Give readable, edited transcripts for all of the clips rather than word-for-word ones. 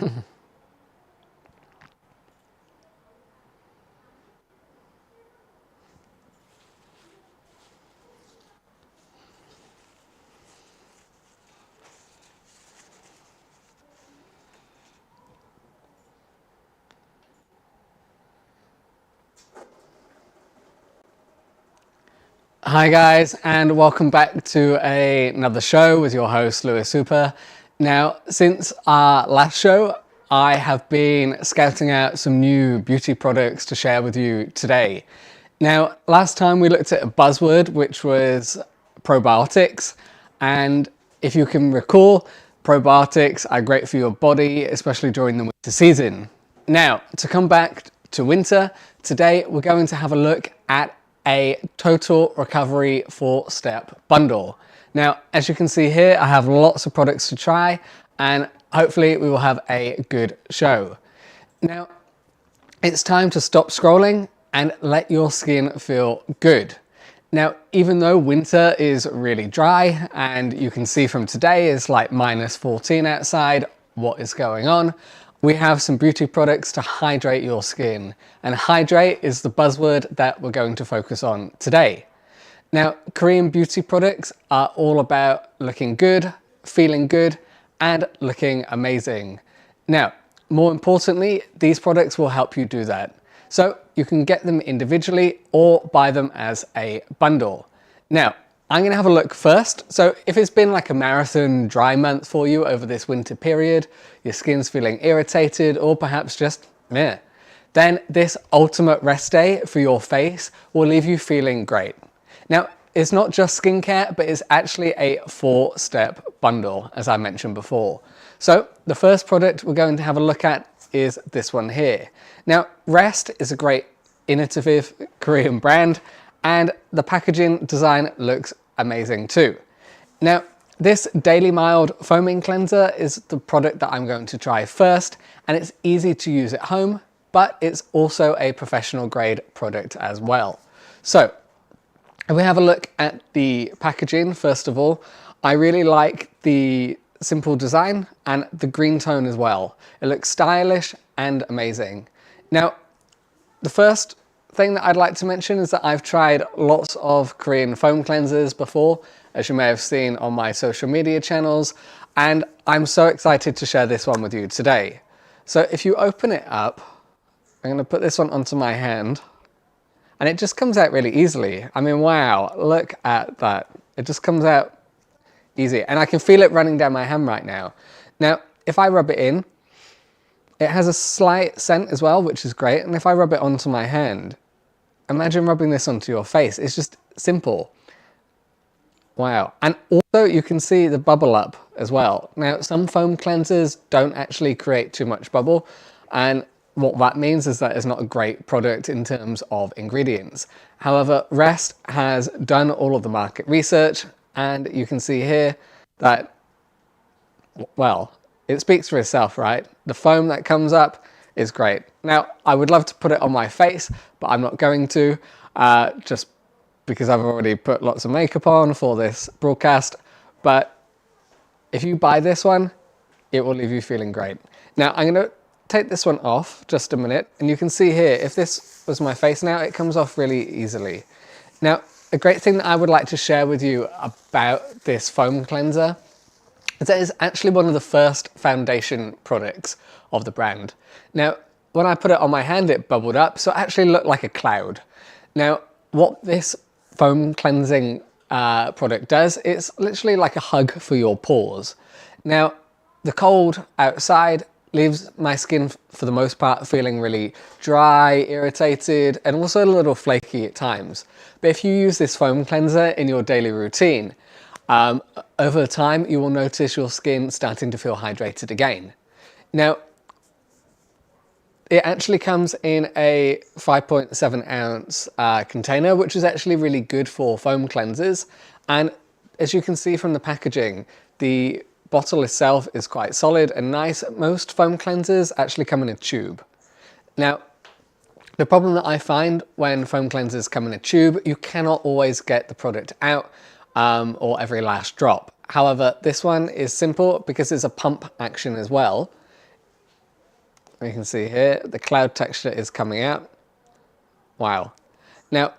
Hi guys, and welcome back to another show with your host Lewis Hooper. Now, since our last show, I have been scouting out some new beauty products to share with you today. Now, last time we looked at a buzzword, which was probiotics, and if you can recall, probiotics are great for your body, especially during the winter season. Now, to come back to winter, today we're going to have a look at a total recovery 4-step bundle. Now, as you can see here, I have lots of products to try and hopefully we will have a good show. Now, it's time to stop scrolling and let your skin feel good. Now, even though winter is really dry and you can see from today it's like -14 outside, what is going on? We have some beauty products to hydrate your skin, and hydrate is the buzzword that we're going to focus on today. Now, Korean beauty products are all about looking good, feeling good, and looking amazing. Now, more importantly, these products will help you do that. So you can get them individually or buy them as a bundle. Now, I'm going to have a look first. So if it's been like a marathon dry month for you over this winter period, your skin's feeling irritated or perhaps just meh, then this ultimate rest day for your face will leave you feeling great. Now, it's not just skincare, but it's actually a 4-step bundle, as I mentioned before. So the first product we're going to have a look at is this one here. Now, Rest is a great innovative Korean brand, and the packaging design looks amazing too. Now, this Daily Mild Foaming Cleanser is the product that I'm going to try first, and it's easy to use at home, but it's also a professional grade product as well. So, if we have a look at the packaging, first of all, I really like the simple design and the green tone as well. It looks stylish and amazing. Now, the first thing that I'd like to mention is that I've tried lots of Korean foam cleansers before, as you may have seen on my social media channels, and I'm so excited to share this one with you today. So if you open it up, I'm going to put this one onto my hand, and it just comes out really easily. I mean, wow, look at that. It just comes out easy, and I can feel it running down my hand right now. Now, if I rub it in, it has a slight scent as well, which is great, and if I rub it onto my hand, imagine rubbing this onto your face. It's just simple. Wow. And also you can see the bubble up as well. Now, some foam cleansers don't actually create too much bubble, and what that means is that it's not a great product in terms of ingredients. However, Rest has done all of the market research, and you can see here that, well, it speaks for itself, right? The foam that comes up is great. Now, I would love to put it on my face, but I'm not going to, just because I've already put lots of makeup on for this broadcast. But if you buy this one, it will leave you feeling great. Now, I'm going to take this one off just a minute, and you can see here, if this was my face now, it comes off really easily. Now, a great thing that I would like to share with you about this foam cleanser is that it's actually one of the first foundation products of the brand. Now, when I put it on my hand, it bubbled up, so it actually looked like a cloud. Now, what this foam cleansing product does, it's literally like a hug for your pores. Now, the cold outside leaves my skin, for the most part, feeling really dry, irritated, and also a little flaky at times. But if you use this foam cleanser in your daily routine, over time, you will notice your skin starting to feel hydrated again. Now, it actually comes in a 5.7 ounce container, which is actually really good for foam cleansers. And as you can see from the packaging, the bottle itself is quite solid and nice. Most foam cleansers actually come in a tube. Now, the problem that I find when foam cleansers come in a tube, you cannot always get the product out or every last drop. However, this one is simple because it's a pump action as well. You can see here, the cloud texture is coming out. Wow. Now,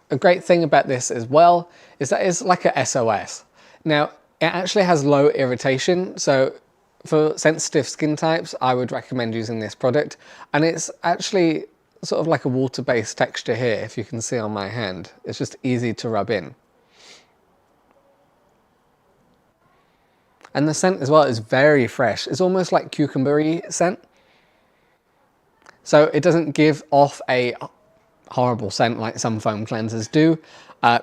a great thing about this as well is that it's like a SOS. Now, it actually has low irritation, so for sensitive skin types, I would recommend using this product. And it's actually sort of like a water-based texture here, if you can see on my hand. It's just easy to rub in. And the scent as well is very fresh. It's almost like cucumber-y scent. So it doesn't give off a horrible scent like some foam cleansers do.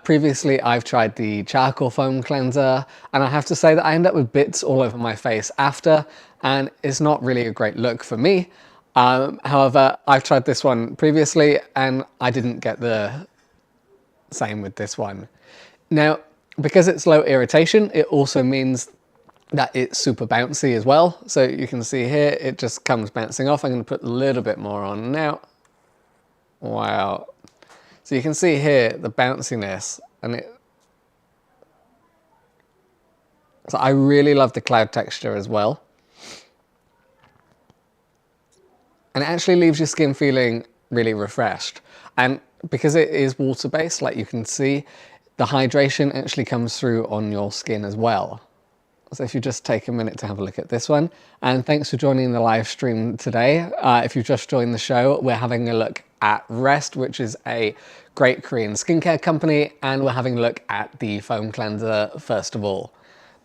Previously, I've tried the charcoal foam cleanser, and I have to say that I end up with bits all over my face after, and it's not really a great look for me. However, I've tried this one previously, and I didn't get the same with this one. Now, because it's low irritation, it also means that it's super bouncy as well. So you can see here, it just comes bouncing off. I'm going to put a little bit more on now. Wow. So you can see here the bounciness, and so I really love the cloud texture as well. And it actually leaves your skin feeling really refreshed. And because it is water-based, like you can see, the hydration actually comes through on your skin as well. So if you just take a minute to have a look at this one. And thanks for joining the live stream today. If you've just joined the show, we're having a look at Rest, which is a great Korean skincare company, and we're having a look at the foam cleanser first of all.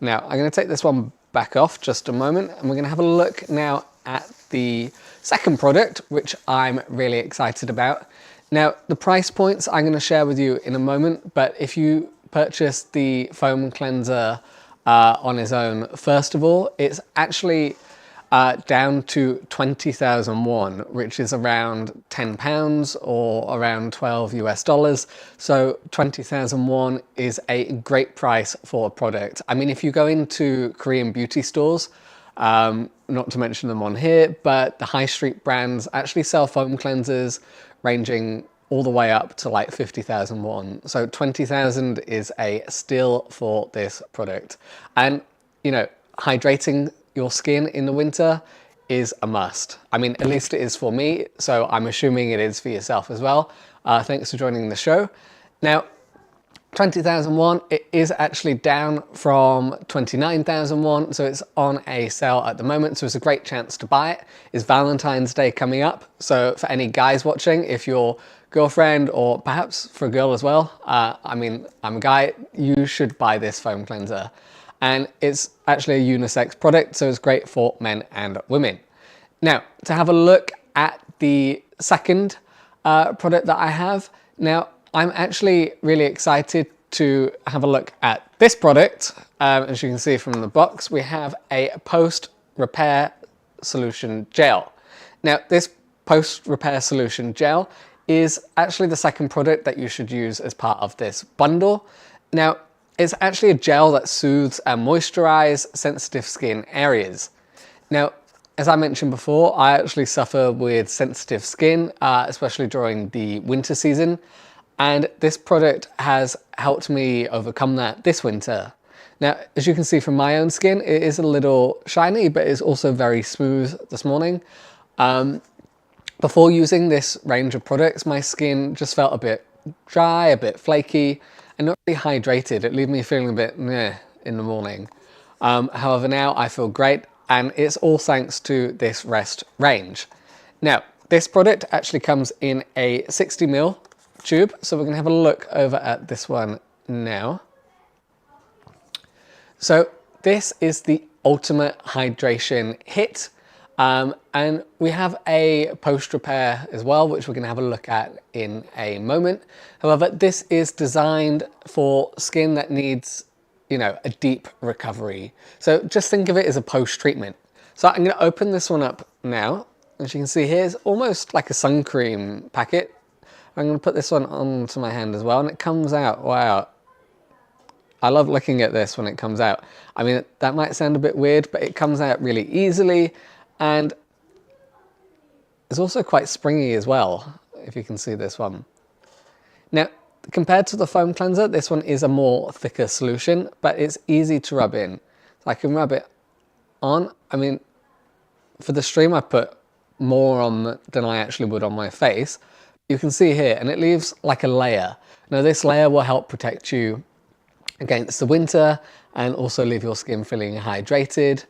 Now, I'm going to take this one back off just a moment, and we're going to have a look now at the second product, which I'm really excited about. Now, the price points I'm going to share with you in a moment, but if you purchase the foam cleanser on its own, first of all, it's actually down to 20,000 won, which is around £10 or around $12 US. So 20,000 won is a great price for a product. I mean, if you go into Korean beauty stores, not to mention them on here, but the high street brands actually sell foam cleansers ranging all the way up to like 50,000 won. So 20,000 is a steal for this product. And, you know, hydrating your skin in the winter is a must. I mean, at least it is for me, so I'm assuming it is for yourself as well. Thanks for joining the show. Now, 20,000 won, it is actually down from 29,000 won, so it's on a sale at the moment, so it's a great chance to buy it. It's Valentine's Day coming up, so for any guys watching, if your girlfriend, or perhaps for a girl as well, I mean, I'm a guy, you should buy this foam cleanser. And it's actually a unisex product, so it's great for men and women. Now, to have a look at the second product that I have, now I'm actually really excited to have a look at this product. As you can see from the box, we have a post-repair solution gel. Now, this post-repair solution gel is actually the second product that you should use as part of this bundle. Now, it's actually a gel that soothes and moisturizes sensitive skin areas. Now, as I mentioned before, I actually suffer with sensitive skin, especially during the winter season. And this product has helped me overcome that this winter. Now, as you can see from my own skin, it is a little shiny, but it's also very smooth this morning. Before using this range of products, my skin just felt a bit dry, a bit flaky, and not really hydrated. It left me feeling a bit meh in the morning. However, now I feel great, and it's all thanks to this Rest range. Now, this product actually comes in a 60ml tube, so we're going to have a look over at this one now. So this is the Ultimate Hydration Hit, and we have a post-repair as well, which we're going to have a look at in a moment. However, this is designed for skin that needs, you know, a deep recovery. So just think of it as a post-treatment. So I'm going to open this one up now. As you can see here, it's almost like a sun cream packet. I'm going to put this one onto my hand as well, and it comes out, wow. I love looking at this when it comes out. I mean, that might sound a bit weird, but it comes out really easily, and it's also quite springy as well, if you can see this one. Now, compared to the foam cleanser, this one is a more thicker solution, but it's easy to rub in. So I can rub it on. I mean, for the stream, I put more on than I actually would on my face. You can see here, and it leaves like a layer. Now this layer will help protect you against the winter and also leave your skin feeling hydrated.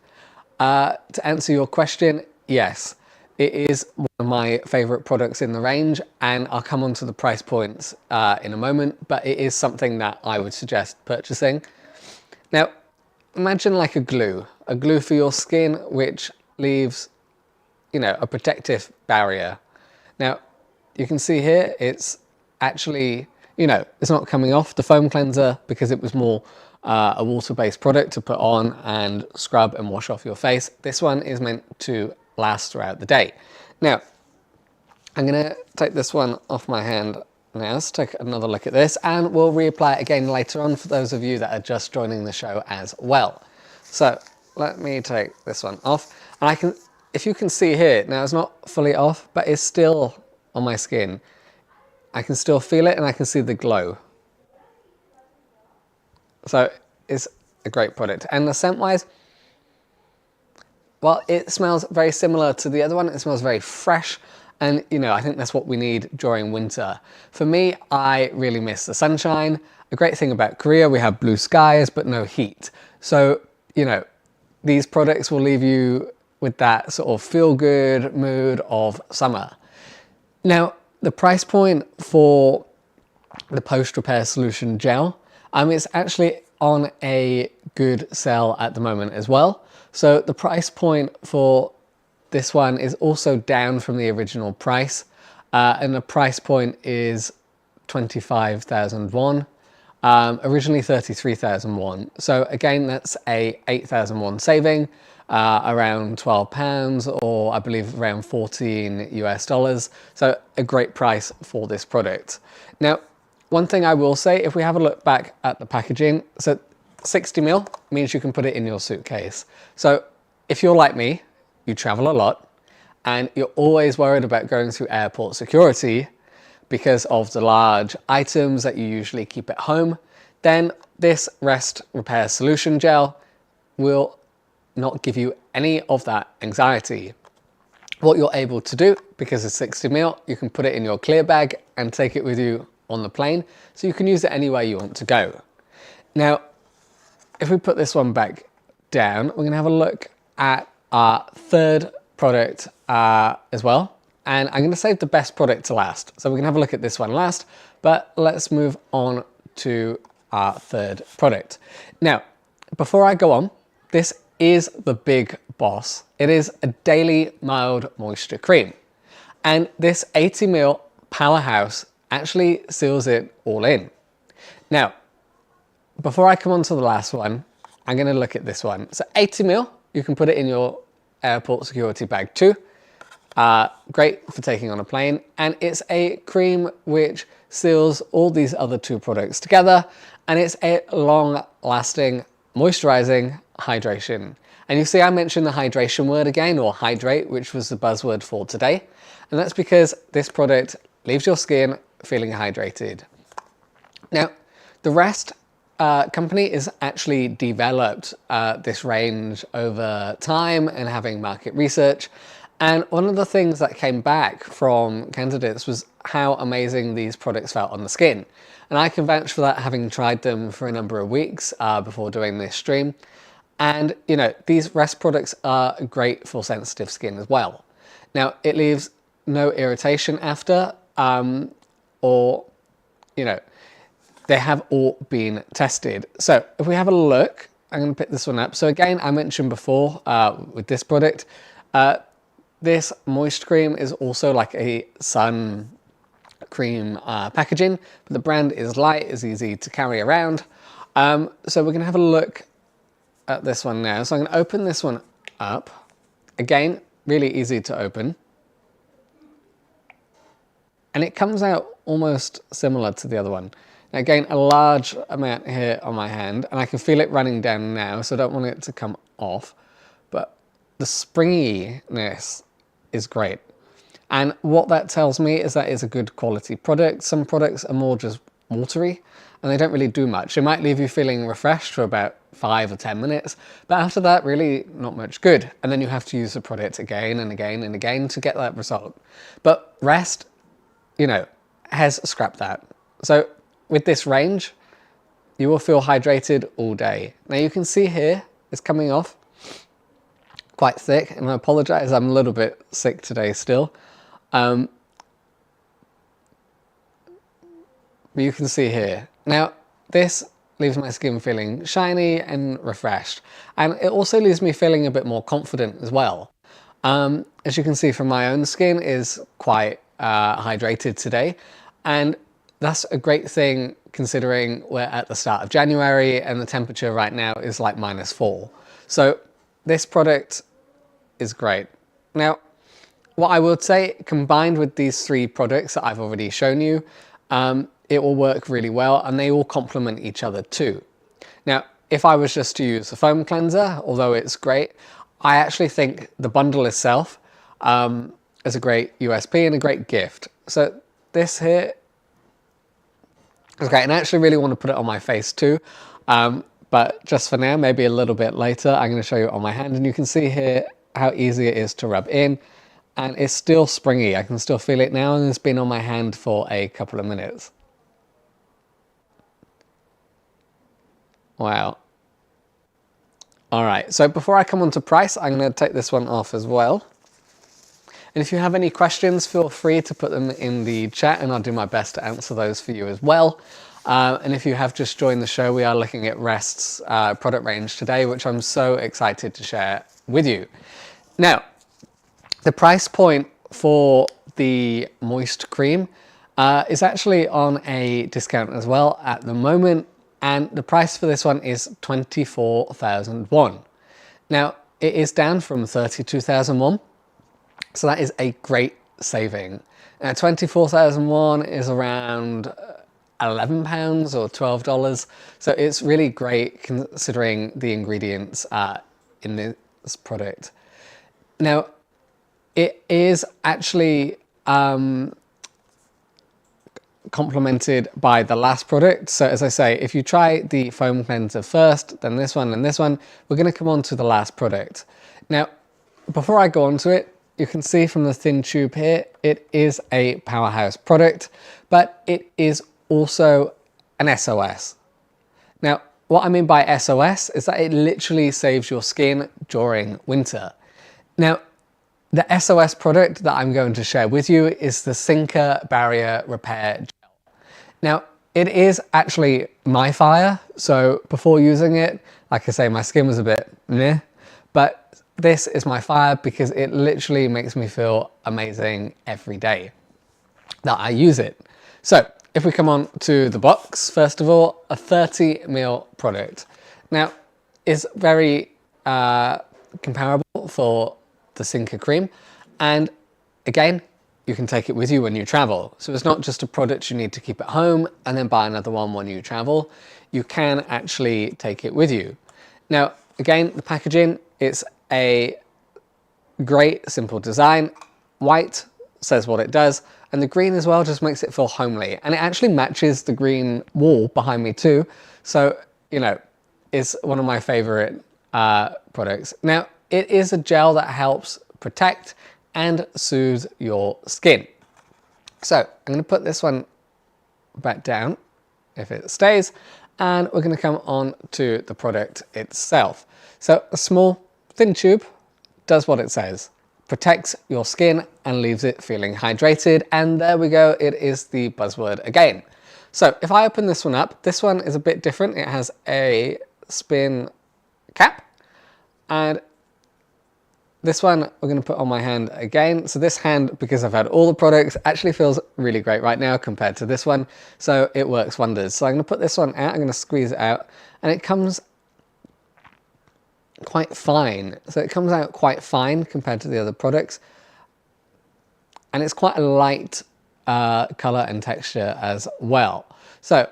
To answer your question, yes, it is one of my favorite products in the range, and I'll come on to the price points in a moment, but it is something that I would suggest purchasing. Now, imagine like a glue for your skin, which leaves, you know, a protective barrier. Now, you can see here, it's actually, you know, it's not coming off the foam cleanser because it was more a water-based product to put on and scrub and wash off your face. This one is meant to last throughout the day. Now, I'm going to take this one off my hand now. Let's take another look at this, and we'll reapply it again later on for those of you that are just joining the show as well. So let me take this one off, and I can, if you can see here, now it's not fully off, but it's still on my skin. I can still feel it and I can see the glow. So it's a great product. And the scent wise, well, it smells very similar to the other one. It smells very fresh. And, you know, I think that's what we need during winter. For me, I really miss the sunshine. A great thing about Korea, we have blue skies, but no heat. So, you know, these products will leave you with that sort of feel-good mood of summer. Now, the price point for the post-repair solution gel, it's actually on a good sale at the moment as well. So the price point for this one is also down from the original price, and the price point is 25,000 won, originally 33,000 won. So again, that's a 8,000 won saving, around £12, or I believe around $14 US. So a great price for this product. Now, one thing I will say, if we have a look back at the packaging, so 60 ml means you can put it in your suitcase. So if you're like me, you travel a lot and you're always worried about going through airport security because of the large items that you usually keep at home, then this Rest Repair Solution Gel will not give you any of that anxiety. What you're able to do, because it's 60 ml, you can put it in your clear bag and take it with you on the plane, so you can use it anywhere you want to go. Now, if we put this one back down, we're gonna have a look at our third product as well. And I'm gonna save the best product to last. So we're gonna have a look at this one last, but let's move on to our third product. Now, before I go on, this is the big boss. It is a daily mild moisture cream. And this 80 ml powerhouse actually seals it all in. Now, before I come on to the last one, I'm going to look at this one. So 80 ml, you can put it in your airport security bag too. Great for taking on a plane. And it's a cream which seals all these other two products together. And it's a long-lasting, moisturizing hydration. And you see I mentioned the hydration word again, or hydrate, which was the buzzword for today. And that's because this product leaves your skin feeling hydrated. Now, the Rest company is actually developed this range over time and having market research. And one of the things that came back from candidates was how amazing these products felt on the skin. And I can vouch for that, having tried them for a number of weeks before doing this stream. And, you know, these Rest products are great for sensitive skin as well. Now, it leaves no irritation after, or, you know, they have all been tested. So if we have a look, I'm going to pick this one up. So again, I mentioned before with this product, this moist cream is also like a sun cream packaging, but the brand is light, is easy to carry around. So we're going to have a look at this one now. So I'm going to open this one up. Again, really easy to open. And it comes out almost similar to the other one. Now again, a large amount here on my hand, and I can feel it running down now, so I don't want it to come off. But the springiness is great. And what that tells me is that it's a good quality product. Some products are more just watery, and they don't really do much. It might leave you feeling refreshed for about 5 or 10 minutes, but after that, really not much good. And then you have to use the product again and again and again to get that result. But rest, you know, has scrapped that. So with this range, you will feel hydrated all day. Now you can see here, it's coming off quite thick, and I apologize, I'm a little bit sick today still. But you can see here. Now, this leaves my skin feeling shiny and refreshed. And it also leaves me feeling a bit more confident as well. As you can see from my own skin is quite hydrated today. And that's a great thing considering we're at the start of January and the temperature right now is like -4. So this product is great. Now, what I would say, combined with these 3 products that I've already shown you, it will work really well, and they all complement each other too. Now, if I was just to use the foam cleanser, although it's great, I actually think the bundle itself is a great USP and a great gift. So this here is great, and I actually really want to put it on my face too. But just for now, maybe a little bit later, I'm going to show you it on my hand, and you can see here how easy it is to rub in, and it's still springy. I can still feel it now, and it's been on my hand for a couple of minutes. Wow. All right, so before I come on to price, I'm going to take this one off as well. And if you have any questions, feel free to put them in the chat, and I'll do my best to answer those for you as well. And if you have just joined the show, we are looking at Rest's product range today, which I'm so excited to share with you. Now, the price point for the Moist Cream is actually on a discount as well at the moment. And the price for this one is 24,000 won. Now, it is down from 32,000 won. So that is a great saving. Now, 24,000 won is around £11 or $12. So it's really great considering the ingredients in this product. Now, it is actually complemented by the last product. So as I say, if you try the foam cleanser first, then this one and this one, we're going to come on to the last product. Now, before I go on to it, you can see from the thin tube here, it is a powerhouse product, but it is also an SOS. Now, what I mean by SOS is that it literally saves your skin during winter. Now, the SOS product that I'm going to share with you is the Sinker Barrier Repair Gel. Now, it is actually my fire, so before using it, like I say, my skin was a bit meh, but this is my fire because it literally makes me feel amazing every day that I use it. So, if we come on to the box, first of all, a 30ml product. Now, it's very comparable for the Sinker cream, and again, you can take it with you when you travel. So it's not just a product you need to keep at home and then buy another one when you travel. You can actually take it with you. Now, again, the packaging, it's a great simple design. White says what it does, and the green as well just makes it feel homely, and it actually matches the green wall behind me too. So, you know, it's one of my favorite products. Now, it is a gel that helps protect and soothe your skin. So I'm going to put this one back down if it stays, and we're going to come on to the product itself. So a small thin tube does what it says, protects your skin and leaves it feeling hydrated, and there we go, it is the buzzword again. So if I open this one up, this one is a bit different. It has a spin cap, and this one we're going to put on my hand again. So this hand, because I've had all the products, actually feels really great right now compared to this one. So it works wonders. So I'm going to put this one out, I'm going to squeeze it out, and it comes quite fine. So it comes out quite fine compared to the other products. And it's quite a light color and texture as well. So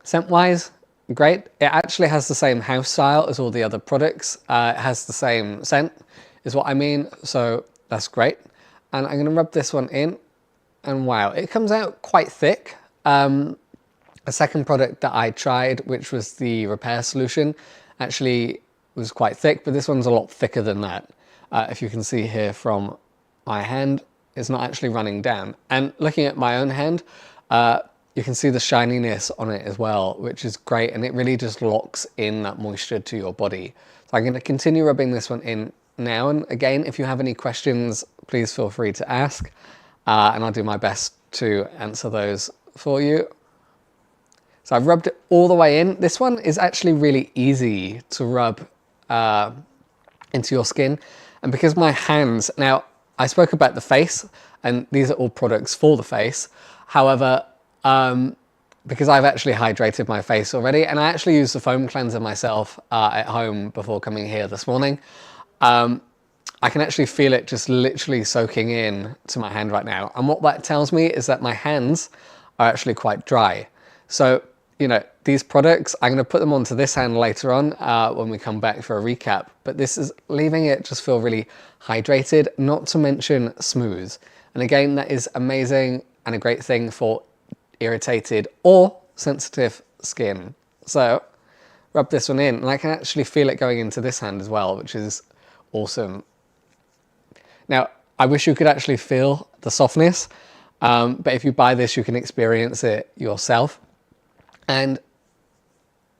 scent-wise, great. It actually has the same house style as all the other products. It has the same scent, is what I mean. So that's great. And I'm going to rub this one in, and wow, it comes out quite thick. A second product that I tried, which was the repair solution, actually was quite thick, but this one's a lot thicker than that. If you can see here from my hand, it's not actually running down. And looking at my own hand, you can see the shininess on it as well, which is great, and it really just locks in that moisture to your body. So I'm going to continue rubbing this one in now, and again, if you have any questions, please feel free to ask, and I'll do my best to answer those for you. So I've rubbed it all the way in. This one is actually really easy to rub into your skin, and because my hands, now I spoke about the face, and these are all products for the face. However, because I've actually hydrated my face already, and I actually used the foam cleanser myself at home before coming here this morning, I can actually feel it just literally soaking in to my hand right now. And what that tells me is that my hands are actually quite dry. So, you know, these products, I'm going to put them onto this hand later on when we come back for a recap. But this is leaving it just feel really hydrated, not to mention smooth. And again, that is amazing and a great thing for irritated or sensitive skin. So rub this one in, and I can actually feel it going into this hand as well, which is awesome. Now, I wish you could actually feel the softness, but if you buy this, you can experience it yourself. And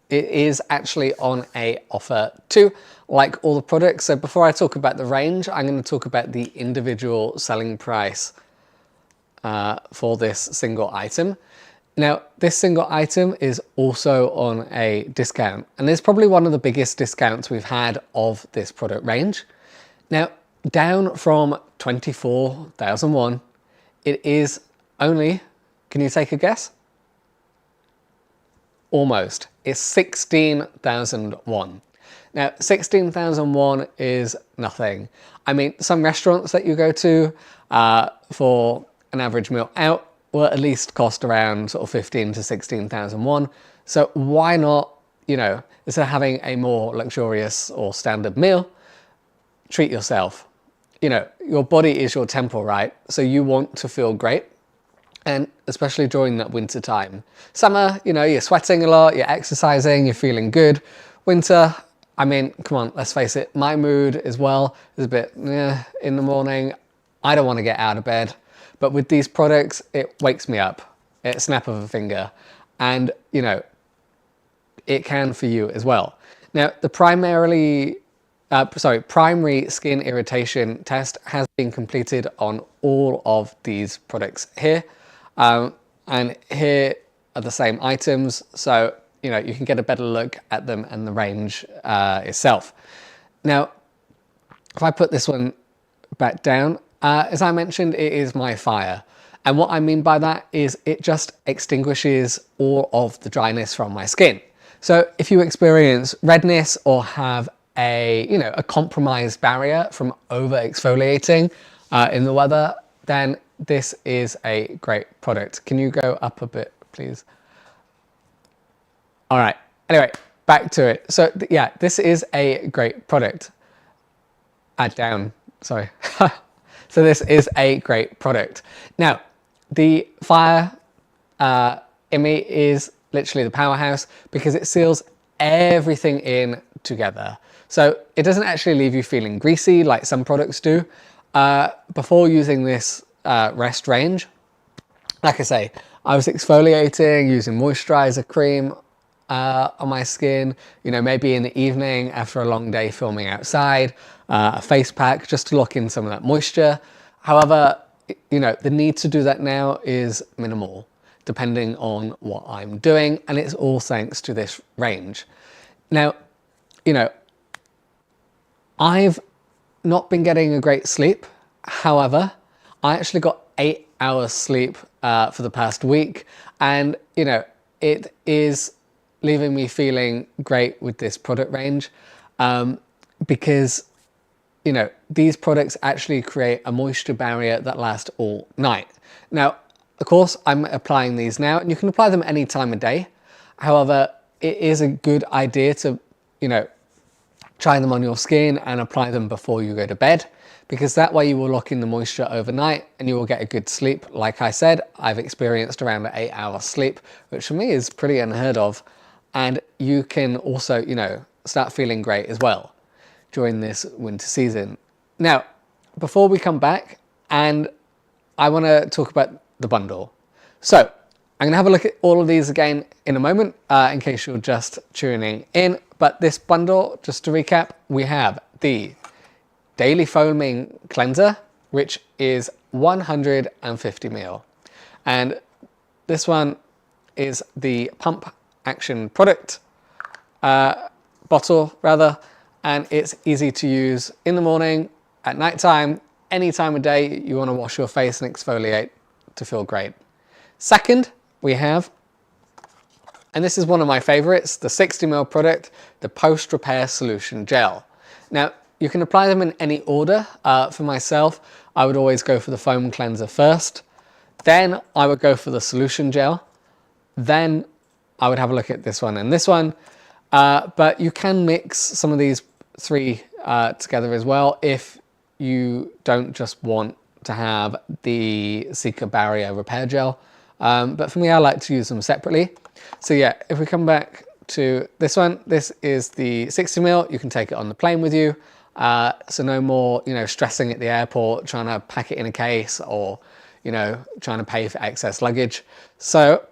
it is actually on a offer too, like all the products. So before I talk about the range, I'm going to talk about the individual selling price for this single item. Now, this single item is also on a discount, and it's probably one of the biggest discounts we've had of this product range. Now, down from 24,001, it is only, can you take a guess? Almost. It's 16,001. Now, 16,001 is nothing. I mean, some restaurants that you go to for an average meal out will at least cost around sort of 15 to 16,001. So why not, you know, instead of having a more luxurious or standard meal, treat yourself. You know, your body is your temple, right? So you want to feel great. And especially during that winter time. Summer, you know, you're sweating a lot, you're exercising, you're feeling good. Winter, I mean, come on, let's face it, my mood as well is a bit in the morning. I don't want to get out of bed. But with these products, it wakes me up. It's a snap of a finger. And, you know, it can for you as well. Now, the primary skin irritation test has been completed on all of these products here. And here are the same items, so you know you can get a better look at them and the range itself. Now, if I put this one back down, as I mentioned, it is my fire, and what I mean by that is it just extinguishes all of the dryness from my skin. So if you experience redness or have a compromised barrier from over exfoliating in the weather, then this is a great product. Can you go up a bit, please? All right, anyway, back to it. So yeah, this is a great product. Add down, sorry. So this is a great product. Now, the Fire IMI is literally the powerhouse because it seals everything in together. So it doesn't actually leave you feeling greasy like some products do. Before using this rest range, like I say, I was exfoliating using moisturizer cream on my skin, you know, maybe in the evening after a long day filming outside, a face pack just to lock in some of that moisture. However, you know, the need to do that now is minimal depending on what I'm doing, and it's all thanks to this range. Now, you know, I've not been getting a great sleep. However, I actually got 8 hours sleep for the past week, and you know, it is leaving me feeling great with this product range because you know, these products actually create a moisture barrier that lasts all night. Now, of course, I'm applying these now, and you can apply them any time of day. However, it is a good idea to, you know, try them on your skin and apply them before you go to bed, because that way you will lock in the moisture overnight and you will get a good sleep. Like I said, I've experienced around an 8-hour sleep, which for me is pretty unheard of. And you can also, you know, start feeling great as well during this winter season. Now, before we come back, and I want to talk about the bundle. So I'm going to have a look at all of these again in a moment, in case you're just tuning in. But this bundle, just to recap, we have the Daily Foaming Cleanser, which is 150 ml. And this one is the pump action product bottle rather, and it's easy to use in the morning, at night time, any time of day you want to wash your face and exfoliate to feel great. Second, we have, and this is one of my favorites, the 60 ml product, the Post Repair Solution Gel. Now, you can apply them in any order. For myself, I would always go for the foam cleanser first. Then I would go for the solution gel. Then I would have a look at this one and this one. But you can mix some of these three together as well if you don't just want to have the Seeker Barrier Repair Gel. But for me, I like to use them separately. So yeah, if we come back to this one, this is the 60 ml. You can take it on the plane with you. So no more, you know, stressing at the airport, trying to pack it in a case or, you know, trying to pay for excess luggage. So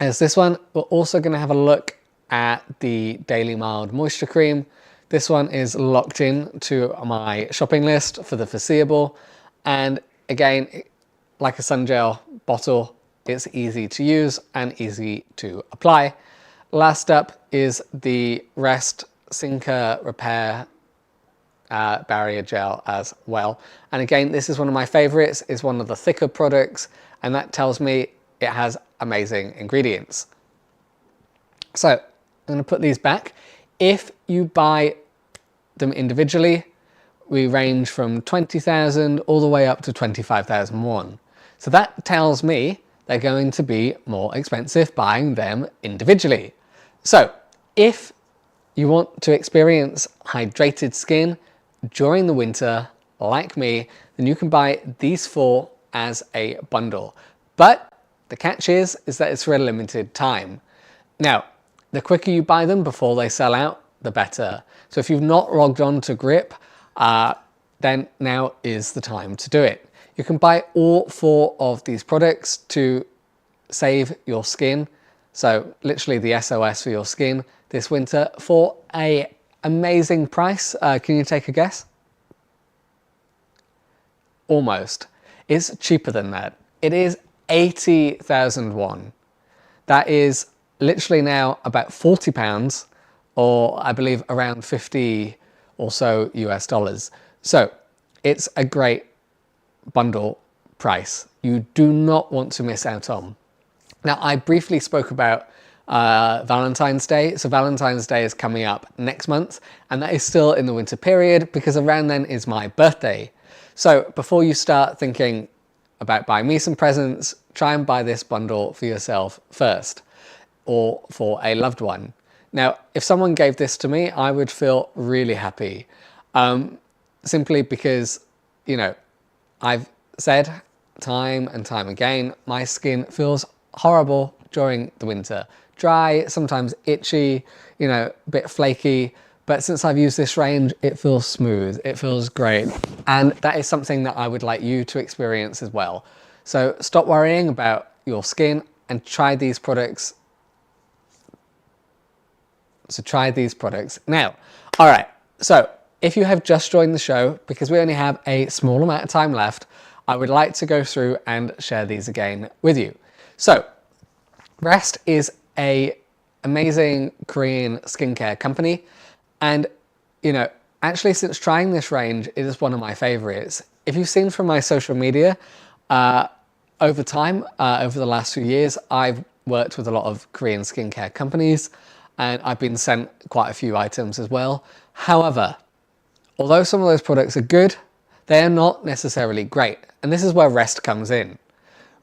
as this one, we're also going to have a look at the Daily Mild Moisture Cream. This one is locked in to my shopping list for the foreseeable. And again, like a sun gel bottle, it's easy to use and easy to apply. Last up is the Rest Sinker Repair Barrier Gel as well. And again, this is one of my favorites. It's one of the thicker products, and that tells me it has amazing ingredients. So I'm going to put these back. If you buy them individually, we range from 20,000 all the way up to 25,001. So that tells me they're going to be more expensive buying them individually. So if you want to experience hydrated skin during the winter, like me, then you can buy these four as a bundle. But the catch is that it's for a limited time. Now, the quicker you buy them before they sell out, the better. So if you've not logged on to Grip, then now is the time to do it. You can buy all four of these products to save your skin. So literally the SOS for your skin this winter for an amazing price. Can you take a guess? Almost. It's cheaper than that. It is 80,001. That is literally now about £40, or I believe around 50 or so US dollars. So it's a great bundle price. You do not want to miss out on. Now, I briefly spoke about Valentine's Day. So Valentine's Day is coming up next month, and that is still in the winter period because around then is my birthday. So before you start thinking about buying me some presents, try and buy this bundle for yourself first, or for a loved one. Now, if someone gave this to me, I would feel really happy, simply because, you know, I've said time and time again, my skin feels horrible during the winter. Dry, sometimes itchy, you know, a bit flaky. But since I've used this range, it feels smooth, it feels great. And that is something that I would like you to experience as well. So stop worrying about your skin and try these products. So try these products now. All right, so if you have just joined the show, because we only have a small amount of time left, I would like to go through and share these again with you. So Rest is an amazing Korean skincare company. And, you know, actually since trying this range, it is one of my favorites. If you've seen from my social media, over time, over the last few years, I've worked with a lot of Korean skincare companies, and I've been sent quite a few items as well. However, although some of those products are good, they are not necessarily great. And this is where Rest comes in.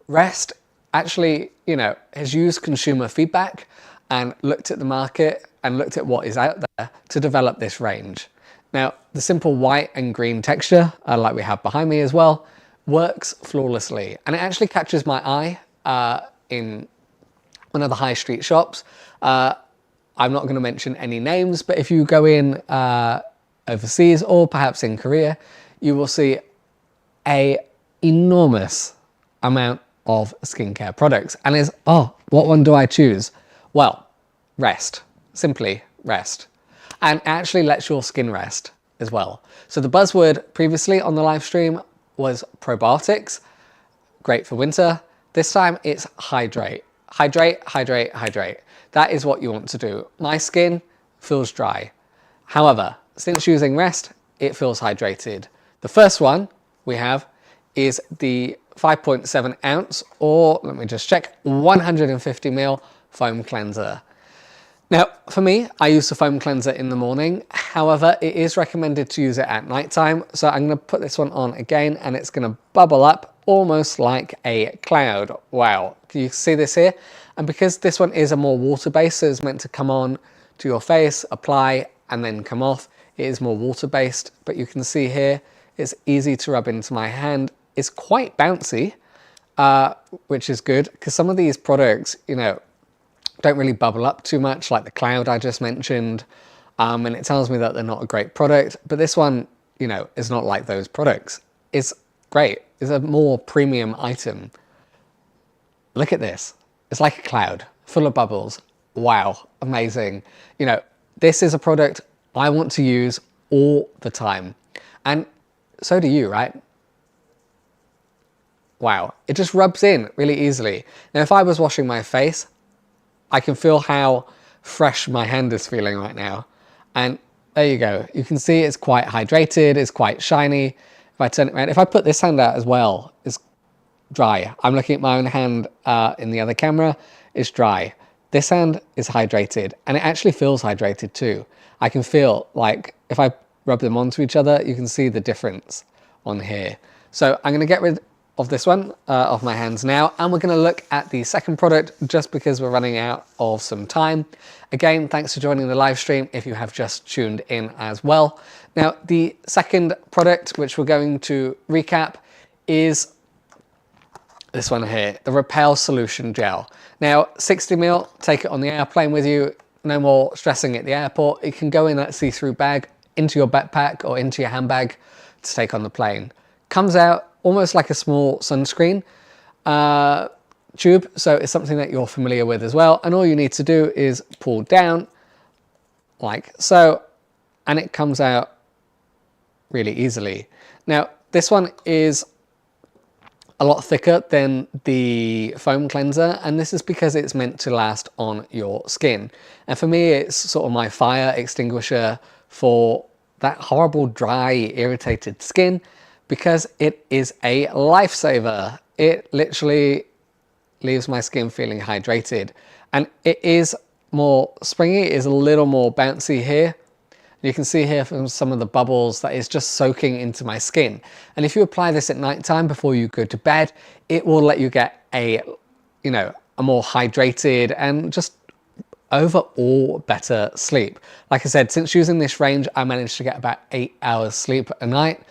Rest actually, you know, has used consumer feedback and looked at the market and looked at what is out there to develop this range. Now, the simple white and green texture, like we have behind me as well, works flawlessly, and it actually catches my eye in one of the high street shops. I'm not going to mention any names, but if you go in overseas or perhaps in Korea, you will see a enormous amount of skincare products. And is, oh, what one do I choose? Well, rest. Simply rest. And it actually lets your skin rest as well. So the buzzword previously on the live stream was probiotics. Great for winter. This time it's hydrate. Hydrate, hydrate, hydrate. That is what you want to do. My skin feels dry. However, since using rest, it feels hydrated. The first one we have is the 5.7 ounce, or let me just check, 150 ml foam cleanser. Now, for me, I use the foam cleanser in the morning. However, it is recommended to use it at nighttime. So I'm going to put this one on again, and it's going to bubble up almost like a cloud. Wow. Can you see this here? And because this one is a more water-based, so it's meant to come on to your face, apply, and then come off. It is more water-based, but you can see here, it's easy to rub into my hand. It's quite bouncy, which is good, because some of these products, you know, don't really bubble up too much, like the cloud I just mentioned, and it tells me that they're not a great product. But this one, you know, is not like those products. It's great. It's a more premium item. Look at this. It's like a cloud full of bubbles. Wow, amazing. You know, this is a product I want to use all the time, and so do you, right? Wow, it just rubs in really easily. Now, if I was washing my face, I can feel how fresh my hand is feeling right now. And there you go. You can see it's quite hydrated, it's quite shiny. If I turn it around, if I put this hand out as well, it's dry. I'm looking at my own hand in the other camera, it's dry. This hand is hydrated, and it actually feels hydrated too. I can feel, like, if I rub them onto each other, you can see the difference on here. So I'm going to get rid of this one off my hands now, and we're going to look at the second product just because we're running out of some time. Again, thanks for joining the live stream if you have just tuned in as well. Now, the second product which we're going to recap is this one here, the Repel Solution Gel. Now, 60 ml, take it on the airplane with you, no more stressing at the airport. It can go in that see-through bag into your backpack or into your handbag to take on the plane. Comes out almost like a small sunscreen tube, so it's something that you're familiar with as well. And all you need to do is pull down like so, and it comes out really easily. Now, this one is a lot thicker than the foam cleanser, and this is because it's meant to last on your skin. And for me, it's sort of my fire extinguisher for that horrible, dry, irritated skin, because it is a lifesaver. It literally leaves my skin feeling hydrated, and it is more springy. It is a little more bouncy here. You can see here from some of the bubbles that is just soaking into my skin. And if you apply this at night time before you go to bed, it will let you get a, you know, a more hydrated and just overall better sleep. Like I said, since using this range, I managed to get about 8 hours sleep a night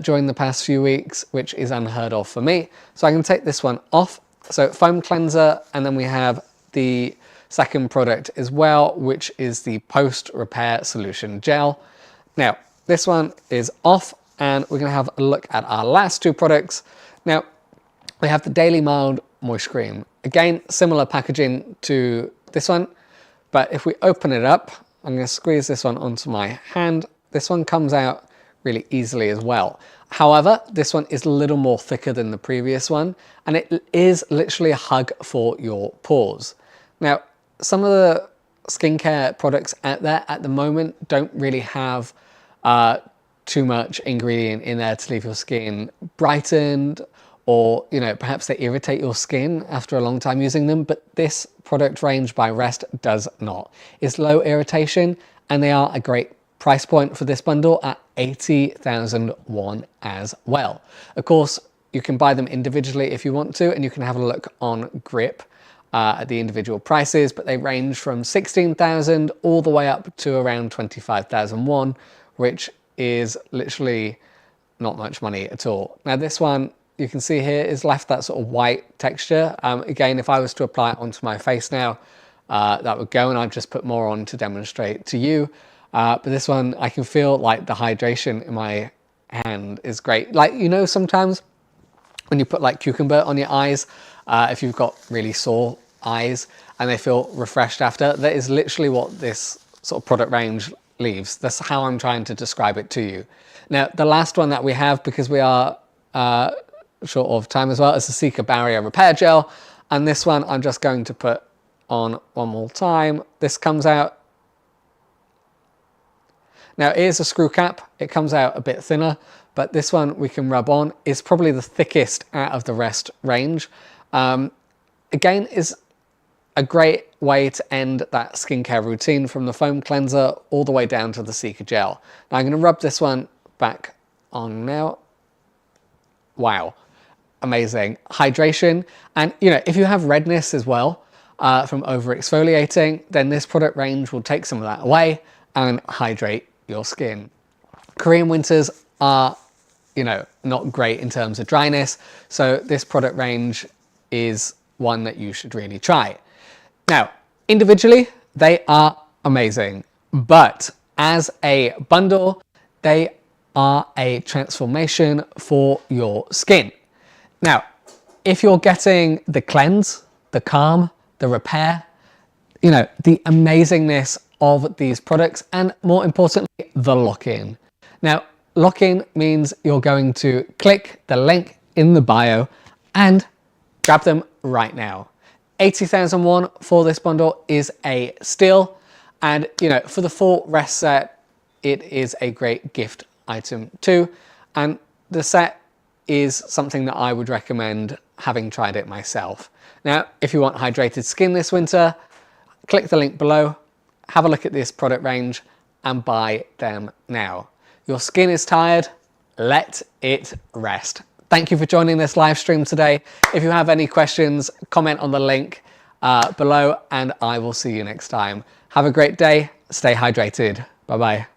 during the past few weeks, which is unheard of for me. So I can take this one off. So foam cleanser, and then we have the second product as well, which is the Post Repair Solution Gel. Now, this one is off, and we're going to have a look at our last two products. Now, we have the Daily Mild Moist Cream. Again, similar packaging to this one, but if we open it up, I'm going to squeeze this one onto my hand. This one comes out really easily as well. However, this one is a little more thicker than the previous one, and it is literally a hug for your pores. Now, some of the skincare products out there at the moment don't really have too much ingredient in there to leave your skin brightened, or, you know, perhaps they irritate your skin after a long time using them, but this product range by Rest does not. It's low irritation, and they are a great price point for this bundle at 80,000 won as well. Of course, you can buy them individually if you want to, and you can have a look on Grip at the individual prices, but they range from 16,000 all the way up to around 25,001, which is literally not much money at all. Now this one, you can see here, is left that sort of white texture. Again, if I was to apply it onto my face now, that would go, and I'd just put more on to demonstrate to you. But this one, I can feel like the hydration in my hand is great. Like, you know, sometimes when you put like cucumber on your eyes, if you've got really sore eyes and they feel refreshed after, that is literally what this sort of product range leaves. That's how I'm trying to describe it to you. Now, the last one that we have, because we are short of time as well, is the Cica Barrier Repair Gel. And this one I'm just going to put on one more time. This comes out. Now it is a screw cap. It comes out a bit thinner, but this one we can rub on. Is probably the thickest out of the rest range. Again, is a great way to end that skincare routine, from the foam cleanser all the way down to the Cica Gel. Now I'm going to rub this one back on now. Wow, amazing hydration. And you know, if you have redness as well from over exfoliating, then this product range will take some of that away and hydrate your skin. Korean winters are, you know, not great in terms of dryness, so this product range is one that you should really try. Now, individually, they are amazing, but as a bundle, they are a transformation for your skin. Now, if you're getting the cleanse, the calm, the repair, you know, the amazingness of these products, and more importantly, the lock-in. Now, lock-in means you're going to click the link in the bio and grab them right now. 80,001 for this bundle is a steal, and you know, for the full rest set, it is a great gift item too. And the set is something that I would recommend, having tried it myself. Now, if you want hydrated skin this winter, click the link below, have a look at this product range and buy them now. Your skin is tired, let it rest. Thank you for joining this live stream today. If you have any questions, comment on the link below, and I will see you next time. Have a great day, stay hydrated. Bye-bye.